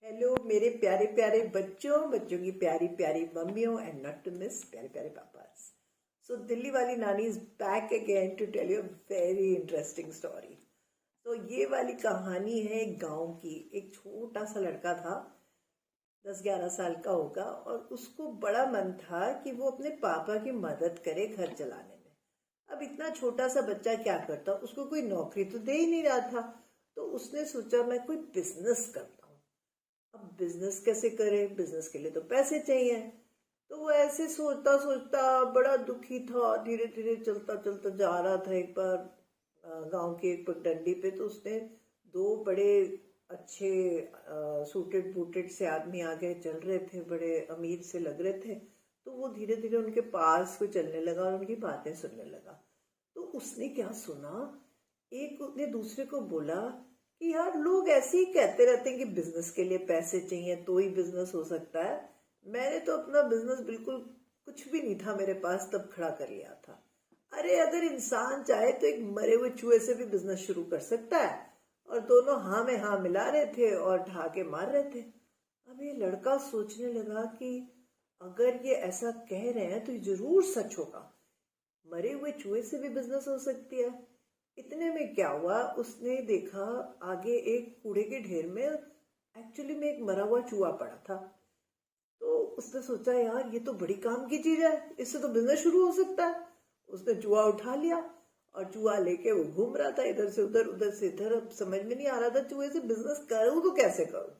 Hello मेरे प्यारे प्यारे बच्चों बच्चों की प्यारी प्यारी मम्मियों एंड नॉट टू मिस प्यारे प्यारे पापास। सो दिल्ली वाली नानी is back again to tell you very interesting story. तो ये वाली कहानी है एक गांव की। एक छोटा सा लड़का था, 10-11 साल का होगा, और उसको बड़ा मन था कि वो अपने पापा की मदद करे घर चलाने में। अब इतना छोटा सा बच्चा क्या करता, उसको कोई नौकरी तो दे ही नहीं रहा था। तो उसने सोचा मैं कोई बिजनेस करता हूँ। अब बिजनेस कैसे करे, बिजनेस के लिए तो पैसे चाहिए। तो वो ऐसे सोचता सोचता बड़ा दुखी था, धीरे धीरे चलता चलता जा रहा था। एक बार गांव की एक पगडंडी पे तो उसने दो बड़े अच्छे सूटेड बूटेड से आदमी आगे चल रहे थे, बड़े अमीर से लग रहे थे। तो वो धीरे धीरे उनके पास को चलने लगा और उनकी बातें सुनने लगा। तो उसने क्या सुना, एक ने दूसरे को बोला कि यार लोग ऐसे ही कहते रहते हैं कि बिजनेस के लिए पैसे चाहिए तो ही बिजनेस हो सकता है। मैंने तो अपना बिजनेस बिल्कुल कुछ भी नहीं था मेरे पास तब खड़ा कर लिया था। अरे अगर इंसान चाहे तो एक मरे हुए चूहे से भी बिजनेस शुरू कर सकता है। और दोनों हाँ में हाँ मिला रहे थे और ढाके मार रहे थे। अब ये लड़का सोचने लगा कि अगर ये ऐसा कह रहे हैं तो ये जरूर सच होगा। मरे हुए चूहे से भी बिजनेस हो सकती है। इतने में क्या हुआ, उसने देखा आगे एक कूड़े के ढेर में एक्चुअली में एक मरा हुआ चूहा पड़ा था। तो उसने सोचा यार ये तो बड़ी काम की चीज है, इससे तो बिजनेस शुरू हो सकता है। उसने चूहा उठा लिया और चूहा लेके वो घूम रहा था इधर से उधर उधर से इधर। अब समझ में नहीं आ रहा था चूहे से बिजनेस करूं तो कैसे करूं।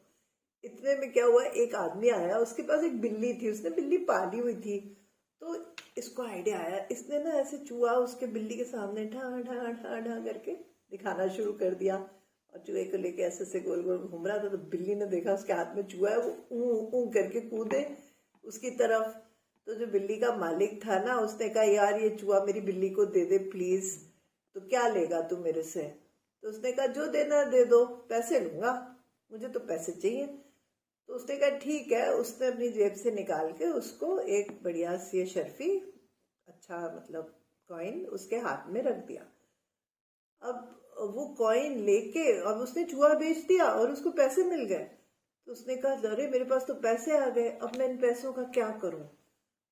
इतने में क्या हुआ, एक आदमी आया, उसके पास एक बिल्ली थी, उसने बिल्ली पाली हुई थी। तो इसको आइडिया आया, इसने ना ऐसे चूहा उसके बिल्ली के सामने ढा ढा ढा ढा करके दिखाना शुरू कर दिया। और चूहे को लेके ऐसे ऐसे गोल गोल घूम रहा था। तो बिल्ली ने देखा उसके हाथ में चूहा है, वो ऊ ऊ करके कूदे उसकी तरफ। तो जो बिल्ली का मालिक था ना, उसने कहा यार ये चूहा मेरी बिल्ली को दे दे प्लीज। तो क्या लेगा तू मेरे से? तो उसने कहा जो देना दे दो, पैसे लूंगा, मुझे तो पैसे चाहिए। तो उसने कहा ठीक है। उसने अपनी जेब से निकाल के उसको एक बढ़िया सी शर्फी अच्छा मतलब कॉइन उसके हाथ में रख दिया। अब वो कॉइन लेके अब उसने चूहा बेच दिया और उसको पैसे मिल गए। तो उसने कहा अरे मेरे पास तो पैसे आ गए, अब मैं इन पैसों का क्या करूं,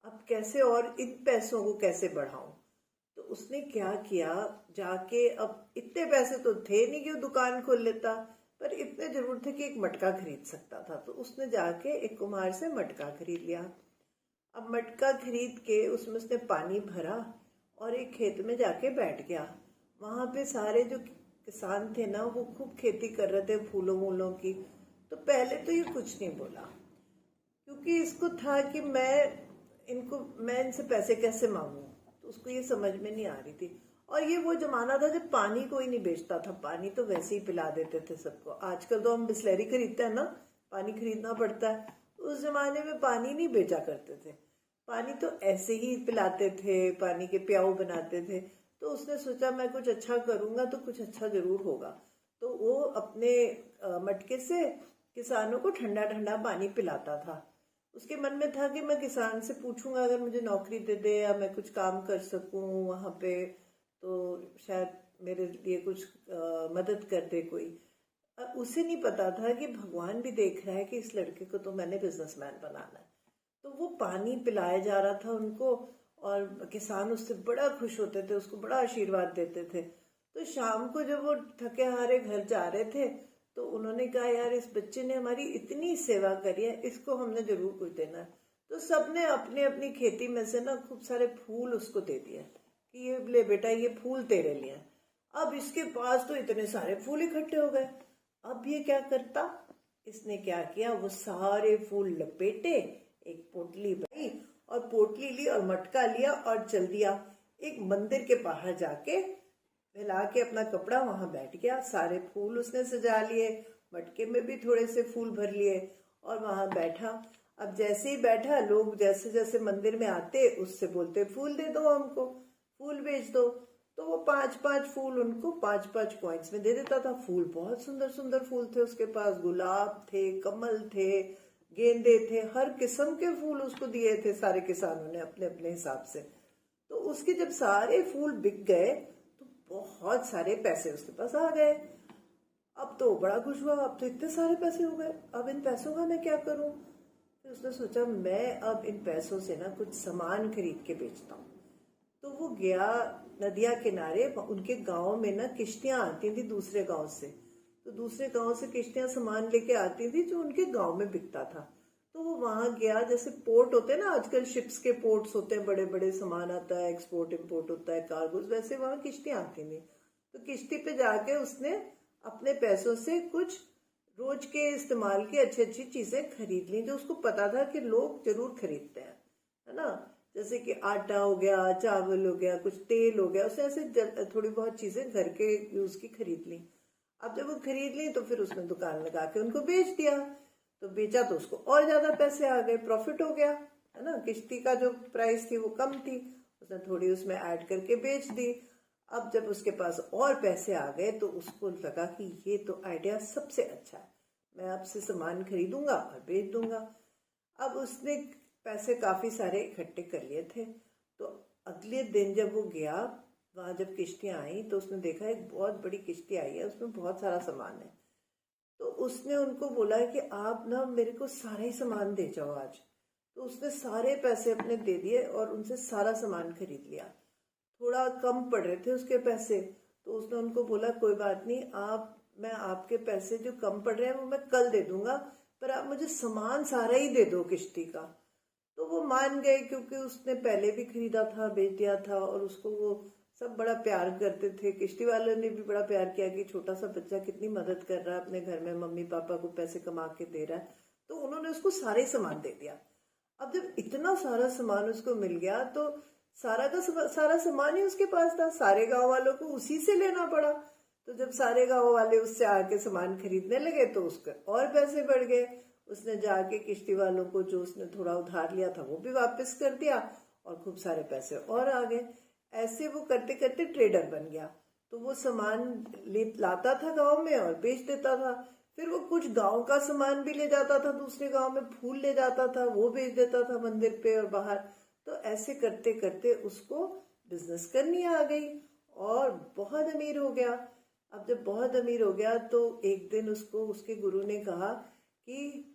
अब कैसे और इन पैसों को कैसे बढ़ाऊं। तो उसने क्या किया, जाके अब इतने पैसे तो थे नहीं कि वो दुकान खोल लेता, पर इतने जरूर थे कि एक मटका खरीद सकता था। तो उसने जाके एक कुम्हार से मटका खरीद लिया। अब मटका खरीद के उसमें उसने पानी भरा और एक खेत में जाके बैठ गया। वहां पे सारे जो किसान थे ना, वो खूब खेती कर रहे थे फूलों वूलों की। तो पहले तो ये कुछ नहीं बोला, क्योंकि इसको था कि मैं इनसे पैसे कैसे मांगू। तो उसको ये समझ में नहीं आ रही थी। और ये वो जमाना था जब पानी कोई नहीं बेचता था, पानी तो वैसे ही पिला देते थे सबको। आजकल तो हम बिस्लरी खरीदते हैं ना, पानी खरीदना पड़ता है। उस जमाने में पानी नहीं बेचा करते थे, पानी तो ऐसे ही पिलाते थे, पानी के प्याऊ बनाते थे। तो उसने सोचा मैं कुछ अच्छा करूंगा तो कुछ अच्छा जरूर होगा। तो वो अपने मटके से किसानों को ठंडा ठंडा पानी पिलाता था। उसके मन में था कि मैं किसान से पूछूंगा अगर मुझे नौकरी दे दे या मैं कुछ काम कर सकूं वहां पे, तो शायद मेरे लिए कुछ मदद कर दे कोई। उसे नहीं पता था कि भगवान भी देख रहा है कि इस लड़के को तो मैंने बिजनेसमैन बनाना है। तो वो पानी पिलाया जा रहा था उनको, और किसान उससे बड़ा खुश होते थे, उसको बड़ा आशीर्वाद देते थे। तो शाम को जब वो थके हारे घर जा रहे थे, तो उन्होंने कहा यार इस बच्चे ने हमारी इतनी सेवा करी है, इसको हमने जरूर कुछ देना है। तो सबने अपनी अपनी खेती में से ना खूब सारे फूल उसको दे दिए कि ये ले बेटा ये फूल तेरे लिए। अब इसके पास तो इतने सारे फूल इकट्ठे हो गए। अब ये क्या करता, इसने क्या किया, वो सारे फूल लपेटे, एक पोटली भरी और पोटली ली और मटका लिया और चल दिया एक मंदिर के बाहर जाके फैला के अपना कपड़ा वहां बैठ गया। सारे फूल उसने सजा लिए, मटके में भी थोड़े से फूल भर लिए और वहां बैठा। अब जैसे ही बैठा, लोग जैसे जैसे मंदिर में आते उससे बोलते फूल दे दो हमको, फूल बेच दो। तो वो 5-5 फूल उनको 5-5 कॉइन्स में दे देता था। फूल बहुत सुंदर सुंदर फूल थे उसके पास, गुलाब थे, कमल थे, गेंदे थे, हर किस्म के फूल उसको दिए थे सारे किसानों ने अपने अपने हिसाब से। तो उसके जब सारे फूल बिक गए तो बहुत सारे पैसे उसके पास आ गए। अब तो बड़ा खुश हुआ, अब तो इतने सारे पैसे हो गए, अब इन पैसों का मैं क्या करूं। फिर उसने सोचा मैं अब इन पैसों से ना कुछ सामान खरीद के बेचता हूँ। तो वो गया नदिया किनारे, उनके गांव में ना किश्तियां आती थी दूसरे गांव से, तो दूसरे गांव से किश्तियां सामान लेके आती थी जो उनके गांव में बिकता था। तो वो वहां गया, जैसे पोर्ट होते हैं ना आजकल, शिप्स के पोर्ट्स होते हैं, बड़े बड़े सामान आता है, एक्सपोर्ट इम्पोर्ट होता है, कार्गोज, वैसे वहां किश्तियां आती थी। तो किश्ती पे जाके उसने अपने पैसों से कुछ रोज के इस्तेमाल की अच्छी अच्छी चीजें खरीद ली, जो उसको पता था कि लोग जरूर खरीदते हैं, है ना। जैसे कि आटा हो गया, चावल हो गया, कुछ तेल हो गया, उसने ऐसे थोड़ी बहुत चीजें घर के यूज की खरीद ली। अब जब वो खरीद ली तो फिर उसने दुकान लगा के उनको बेच दिया। तो बेचा तो उसको और ज्यादा पैसे आ गए, प्रॉफिट हो गया, है ना। किश्ती का जो प्राइस थी वो कम थी, उसने थोड़ी उसमें ऐड करके बेच दी। अब जब उसके पास और पैसे आ गए तो उसको लगा कि ये तो आइडिया सबसे अच्छा है, मैं अब से सामान खरीदूंगा और बेच दूंगा। अब उसने पैसे काफी सारे इकट्ठे कर लिए थे। तो अगले दिन जब वो गया वहां, जब किश्तियां आई तो उसने देखा एक बहुत बड़ी किश्ती आई है, उसमें बहुत सारा सामान है। तो उसने उनको बोला कि आप ना मेरे को सारा ही सामान दे जाओ आज। तो उसने सारे पैसे अपने दे दिए और उनसे सारा सामान खरीद लिया। थोड़ा कम पड़ रहे थे उसके पैसे, तो उसने उनको बोला कोई बात नहीं, मैं आपके पैसे जो कम पड़ रहे हैं वो मैं कल दे दूंगा, पर आप मुझे सामान सारा ही दे दो किश्ती का। तो वो मान गए, क्योंकि उसने पहले भी खरीदा था, बेच दिया था, और उसको वो सब बड़ा प्यार करते थे। किश्ती वालों ने भी बड़ा प्यार किया कि छोटा सा बच्चा कितनी मदद कर रहा है अपने घर में, मम्मी पापा को पैसे कमा के दे रहा है। तो उन्होंने उसको सारे ही सामान दे दिया। अब जब इतना सारा सामान उसको मिल गया तो सारा का सारा सामान ही उसके पास था, सारे गांव वालों को उसी से लेना पड़ा। तो जब सारे गांव वाले उससे आके सामान खरीदने लगे तो उसके और पैसे बढ़ गए। उसने जाके किश्ती वालों को जो उसने थोड़ा उधार लिया था वो भी वापस कर दिया, और खूब सारे पैसे और आ गए। ऐसे वो करते करते ट्रेडर बन गया। तो वो सामान लाता था गांव में और बेच देता था। फिर वो कुछ गांव का सामान भी ले जाता था दूसरे गांव में, फूल ले जाता था, वो बेच देता था मंदिर पे और बाहर। तो ऐसे करते करते उसको बिजनेस करनी आ गई और बहुत अमीर हो गया। अब जब बहुत अमीर हो गया तो एक दिन उसको उसके गुरु ने कहा कि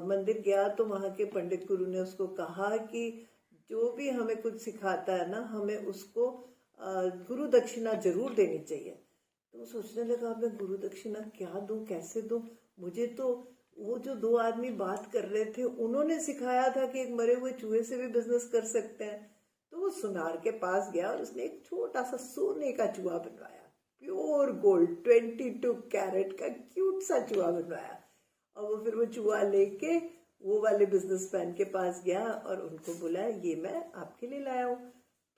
मंदिर गया तो वहां के पंडित गुरु ने उसको कहा कि जो भी हमें कुछ सिखाता है ना, हमें उसको गुरु दक्षिणा जरूर देनी चाहिए। तो वो सोचने लगा मैं गुरु दक्षिणा क्या दूं, कैसे दूं। मुझे तो वो जो दो आदमी बात कर रहे थे उन्होंने सिखाया था कि एक मरे हुए चूहे से भी बिजनेस कर सकते हैं। तो वो सुनार के पास गया और उसने एक छोटा सा सोने का चूहा बनवाया, प्योर गोल्ड 22 कैरेट का क्यूट सा चूहा बनवाया। और वो फिर वो चूहा लेके वो वाले बिजनेसमैन के पास गया और उनको बोला ये मैं आपके लिए लाया हूँ।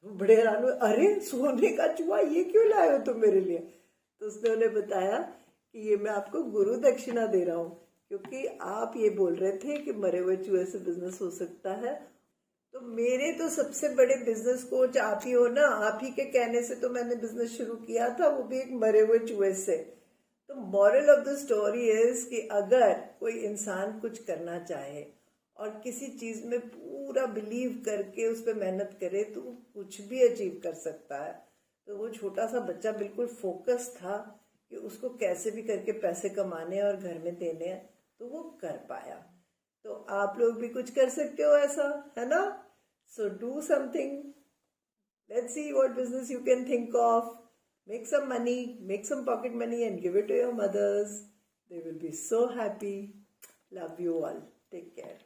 तो बड़े हैरान हुए, अरे सोने का चूहा ये क्यों लाए हो तुम मेरे लिए। तो उसने उन्हें बताया कि ये मैं आपको गुरु दक्षिणा दे रहा हूँ, क्योंकि आप ये बोल रहे थे कि मरे हुए चूहे से बिजनेस हो सकता है। तो मेरे तो सबसे बड़े बिजनेस कोच आप ही हो ना, आप ही के कहने से तो मैंने बिजनेस शुरू किया था, वो भी एक मरे हुए चूहे से। तो moral of the story is कि अगर कोई इंसान कुछ करना चाहे और किसी चीज में पूरा बिलीव करके उस पर मेहनत करे तो वो कुछ भी अचीव कर सकता है। तो वो छोटा सा बच्चा बिल्कुल फोकस था कि उसको कैसे भी करके पैसे कमाने और घर में देने हैं, तो वो कर पाया। तो आप लोग भी कुछ कर सकते हो ऐसा, है ना। So do something, let's see what business you can think of. Make some money, make some pocket money and give it to your mothers. They will be so happy. Love you all. Take care.